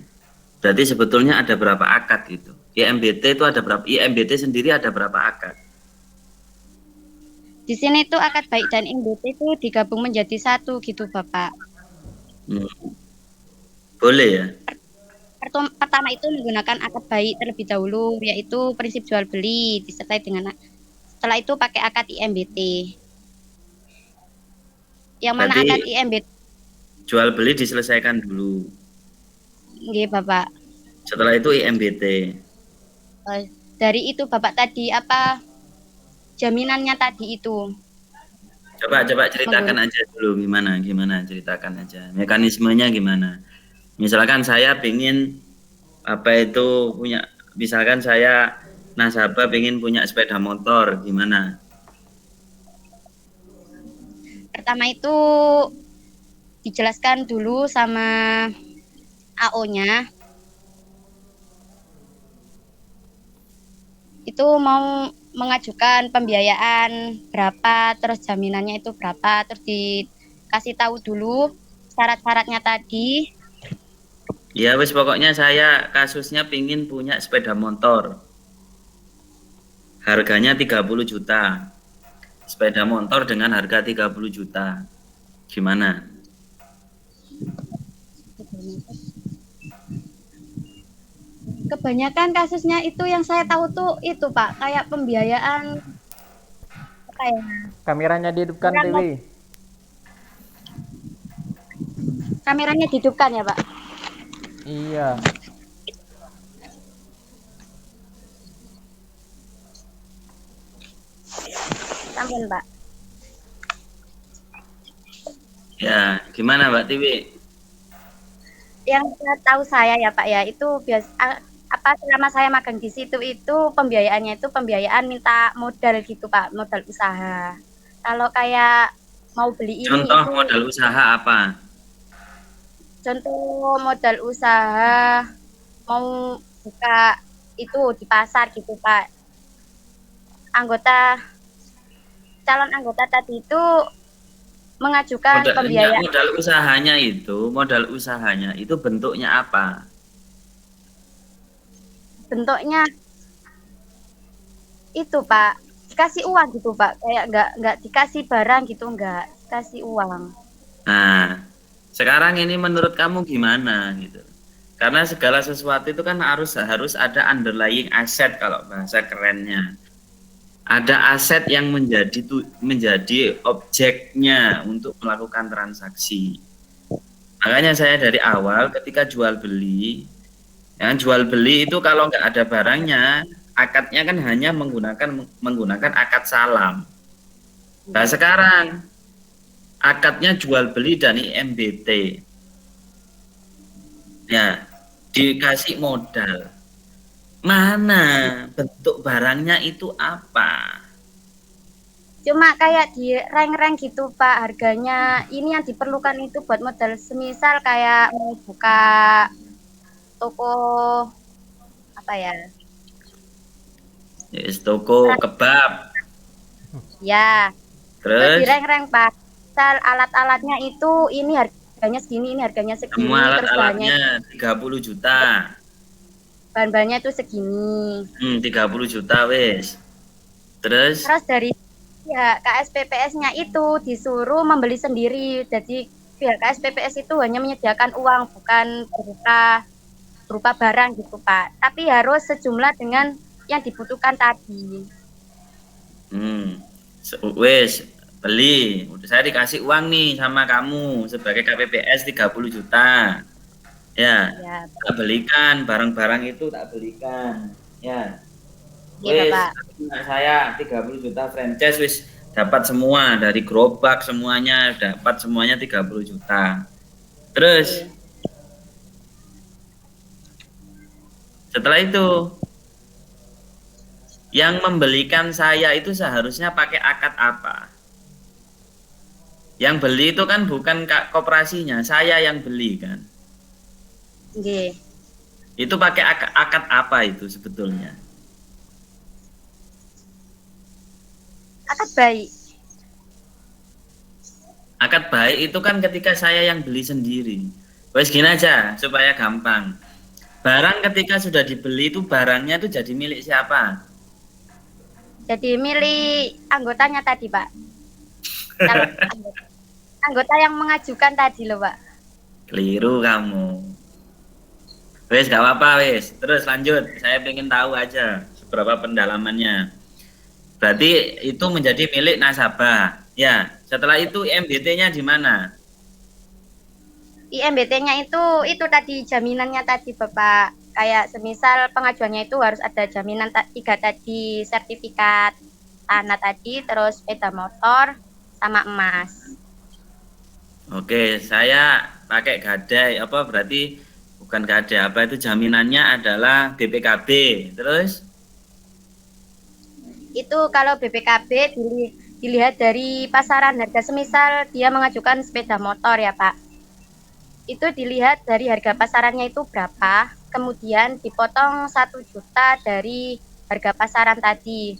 Berarti sebetulnya ada berapa akad itu? IMBT itu ada berapa? IMBT sendiri ada berapa akad? Di sini tuh akad baik dan IMBT itu digabung menjadi satu gitu, Bapak. Boleh ya? Pertama itu menggunakan akad baik terlebih dahulu, yaitu prinsip jual beli disertai dengan setelah itu pakai akad IMBT. Yang mana Berarti akad IMBT jual beli diselesaikan dulu. Nggih, Bapak. Setelah itu IMBT. Dari itu Bapak tadi apa jaminannya tadi itu? Coba ceritakan aja dulu gimana ceritakan aja. Mekanismenya gimana? Misalkan saya pingin misalkan saya nasabah pingin punya sepeda motor, gimana? Pertama itu dijelaskan dulu sama AO-nya. Itu mau mengajukan pembiayaan berapa, terus jaminannya itu berapa, terus dikasih tahu dulu syarat-syaratnya tadi. Ya wis pokoknya saya kasusnya pingin punya sepeda motor. Harganya 30 juta. Sepeda motor dengan harga 30 juta. Gimana? Kebanyakan kasusnya itu yang saya tahu tuh itu Pak, kayak pembiayaan apa ya? Kameranya dihidupkan, Orang Tiwi. kameranya dihidupkan ya Pak. Iya. Sampun Pak. Ya, gimana Mbak Tiwi? Yang tahu saya ya Pak ya, itu biasa apa selama saya magang di situ itu pembiayaannya itu pembiayaan minta modal gitu Pak, modal usaha. Kalau kayak mau beli ini Contoh itu modal usaha apa? contoh modal usaha mau buka itu di pasar gitu Pak. Anggota calon anggota tadi itu mengajukan pembiayaan Modal usahanya itu bentuknya apa? bentuknya itu Pak dikasih uang gitu Pak, kayak nggak dikasih barang gitu, nggak dikasih uang. Nah, sekarang ini menurut kamu gimana gitu? Karena segala sesuatu itu kan harus ada underlying aset kalau bahasa kerennya. Ada aset yang menjadi objeknya untuk melakukan transaksi. Makanya saya dari awal ketika jual beli, ya, jual beli itu kalau nggak ada barangnya, akadnya kan hanya menggunakan akad salam. Nah sekarang akadnya jual beli dan IMBT, ya dikasih modal. Mana bentuk barangnya itu apa? Cuma kayak di rank-rank gitu Pak, harganya ini yang diperlukan itu buat modal, semisal kayak mau buka toko apa ya, Yes, toko kebab. ya itu di Terus rank-rank Pak. Misal alat-alatnya itu ini harganya segini, ini harganya segini, semua terus bahannya alat-alatnya 30 juta. bahan-bahannya itu segini. 30 juta wes. Terus Terus dari pihak KSPPS-nya itu disuruh membeli sendiri. Jadi pihak KSPPS itu hanya menyediakan uang, bukan berupa barang gitu Pak. Tapi harus sejumlah dengan yang dibutuhkan tadi. wes beli. Udah saya dikasih uang nih sama kamu sebagai KPPS 30 juta. Ya, Ya, tak belikan barang-barang itu, tak belikan. Ya. iya Wis, Pak. saya 30 juta franchise wis dapat semua dari gerobak semuanya, dapat semuanya 30 juta. Terus Oke. setelah itu yang membelikan saya itu seharusnya pakai akad apa? Yang beli itu kan bukan koperasinya, saya yang beli kan. Oke. Itu pakai akad apa itu sebetulnya? Akad baik. Akad baik itu kan ketika saya yang beli sendiri. Wes gini aja supaya gampang. Barang ketika sudah dibeli itu barangnya itu jadi milik siapa? Jadi milik anggotanya tadi Pak. Kalau anggota yang mengajukan tadi loh Pak. Keliru kamu. Wes gak apa-apa wes. Terus lanjut. Saya pengen tahu aja seberapa pendalamannya. Berarti itu menjadi milik nasabah. Ya. Setelah itu IMBT-nya di mana? IMBT-nya itu tadi jaminannya tadi Bapak. Kayak semisal pengajuannya itu harus ada jaminan 3 tadi, sertifikat tanah tadi, terus sepeda motor sama emas. Oke, saya pakai gadai. Apa berarti bukan gadai? Apa itu jaminannya adalah BPKB. Terus? Itu kalau BPKB dilihat dari pasaran harga, semisal dia mengajukan sepeda motor ya Pak. Itu dilihat dari harga pasarannya itu berapa, kemudian dipotong 1 juta dari harga pasaran tadi.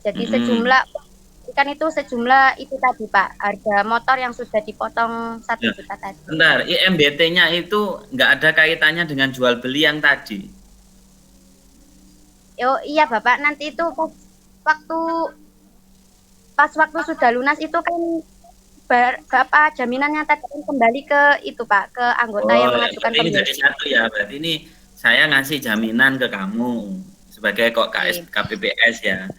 Jadi sejumlah kan itu sejumlah itu tadi Pak, harga motor yang sudah dipotong 1 juta tadi. Bentar, IMBT-nya itu nggak ada kaitannya dengan jual beli yang tadi. Oh iya Bapak, nanti itu pas waktu sudah lunas itu kan Bapak jaminannya tadi kembali ke itu Pak, ke anggota yang mengajukan ini jadi pembiayaan. satu ya, berarti ini saya ngasih jaminan ke kamu sebagai kok KPPS ya.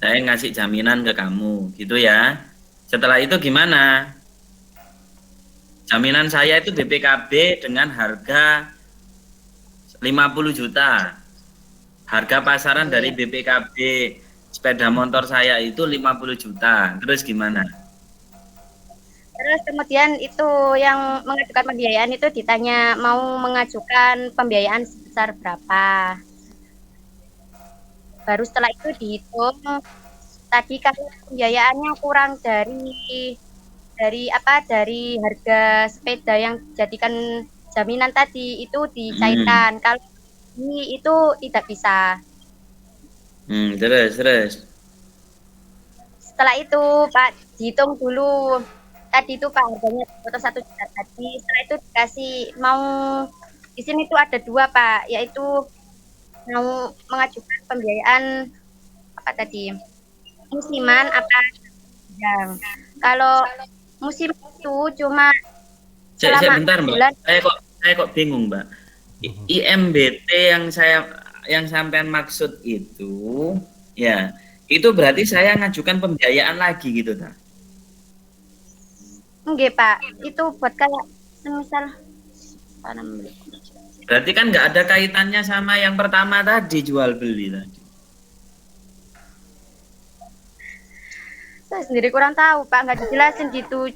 Saya ngasih jaminan ke kamu, gitu ya. Setelah itu gimana? Jaminan saya itu BPKB dengan harga 50 juta. Harga pasaran dari BPKB sepeda motor saya itu 50 juta. Terus gimana? Terus kemudian itu yang mengajukan pembiayaan itu ditanya mau mengajukan pembiayaan sebesar berapa. Baru setelah itu dihitung. Tadi kalau pembiayaannya kurang dari harga sepeda yang jadikan jaminan tadi itu dicairkan. Kalau ini itu tidak bisa. Terus. Setelah itu Pak dihitung dulu. Tadi itu Pak harganya motor 1 juta tadi. Setelah itu dikasih mau di sini tuh ada 2 Pak, yaitu mau mengajukan pembiayaan apa tadi? Musiman apa yang. Kalau musim itu cuma selama Bentar, Mbak. bulan. Saya kok bingung, Mbak. IMBT yang sampean maksud itu, ya, itu berarti saya ngajukan pembiayaan lagi gitu, tak? Enggak Pak, itu buat kayak semisal berarti kan nggak ada kaitannya sama yang pertama tadi, jual beli tadi. Saya sendiri kurang tahu Pak, nggak dijelasin gitu.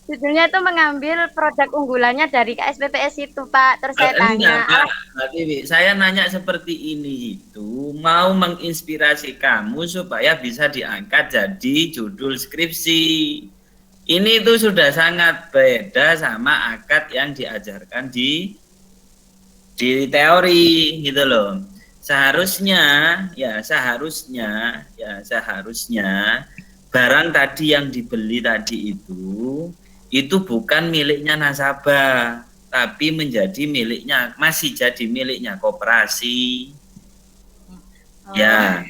Judulnya itu mengambil produk unggulannya dari KSPPS itu Pak. Terus saya tanya. Enggak, Mbak Tiwi, saya nanya seperti ini itu mau menginspirasi kamu supaya bisa diangkat jadi judul skripsi. Ini tuh sudah sangat beda sama akad yang diajarkan di teori gitu loh. Seharusnya barang tadi yang dibeli tadi itu bukan miliknya nasabah, tapi masih jadi miliknya koperasi. Ya,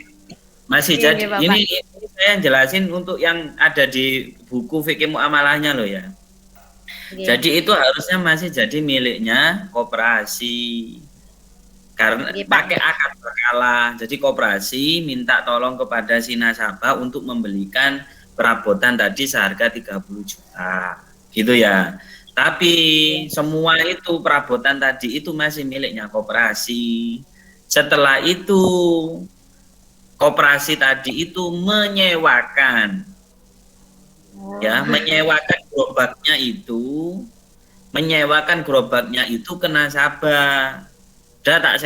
masih jadi. Ini saya jelasin untuk yang ada di buku fikih muamalahnya loh ya. Jadi itu harusnya masih jadi miliknya koperasi. Karena pakai akad berkala. Jadi koperasi minta tolong kepada si nasabah untuk membelikan perabotan tadi seharga 30 juta. Gitu ya. Tapi semua itu perabotan tadi itu masih miliknya koperasi. Setelah itu koperasi tadi itu menyewakan gerobaknya itu ke nasabah. Udah tak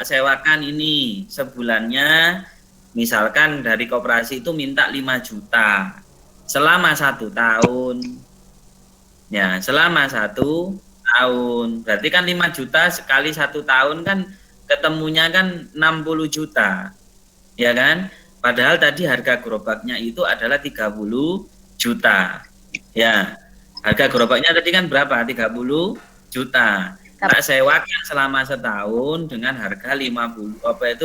sewakan ini sebulannya, misalkan dari koperasi itu minta 5 juta selama 1 tahun. Ya, selama 1 tahun. Berarti kan 5 juta sekali 1 tahun kan ketemunya kan 60 juta. Ya kan? Padahal tadi harga gerobaknya itu adalah 30 juta. Ya. Harga gerobaknya tadi kan berapa? 30 juta. Tak sewakan selama setahun dengan harga 50,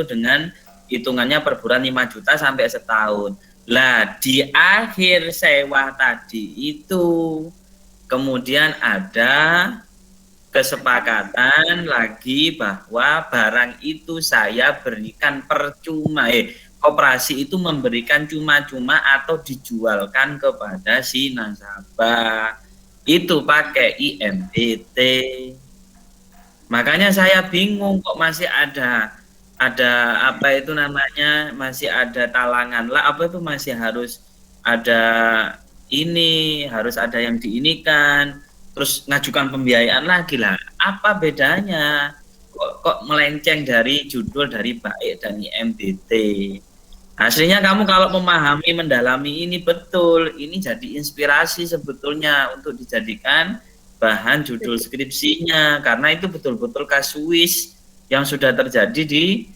dengan hitungannya per bulan 5 juta sampai setahun. Lah di akhir sewa tadi itu kemudian ada kesepakatan lagi bahwa barang itu saya berikan percuma. Koperasi itu memberikan cuma-cuma atau dijualkan kepada si nasabah. Itu pakai IMBT. Makanya saya bingung kok masih ada masih ada talangan lah, masih harus ada harus ada yang diinikan, terus ngajukan pembiayaan lagi lah. Apa bedanya? Kok melenceng dari judul dari baik dan IMBT? Aslinya kamu kalau memahami, mendalami ini betul, ini jadi inspirasi sebetulnya untuk dijadikan bahan judul skripsinya, karena itu betul-betul kasuis yang sudah terjadi di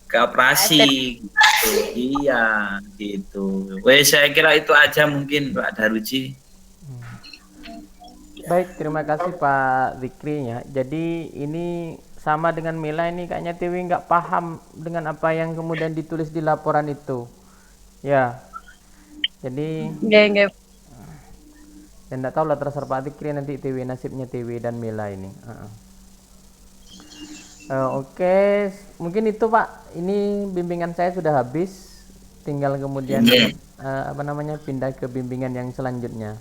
koperasi. Gitu. Iya, gitu. Saya kira itu aja mungkin Pak Daruji. Baik, terima kasih Pak Zikri ya. Jadi ini sama dengan Mila, ini kayaknya Tiwi nggak paham dengan apa yang kemudian ditulis di laporan itu. Ya. Jadi Dan nggak tahu lah terserah Pak Dikri nanti TW nasibnya TW dan Mela ini. Oke, mungkin itu Pak. Ini bimbingan saya sudah habis. Tinggal kemudian pindah ke bimbingan yang selanjutnya.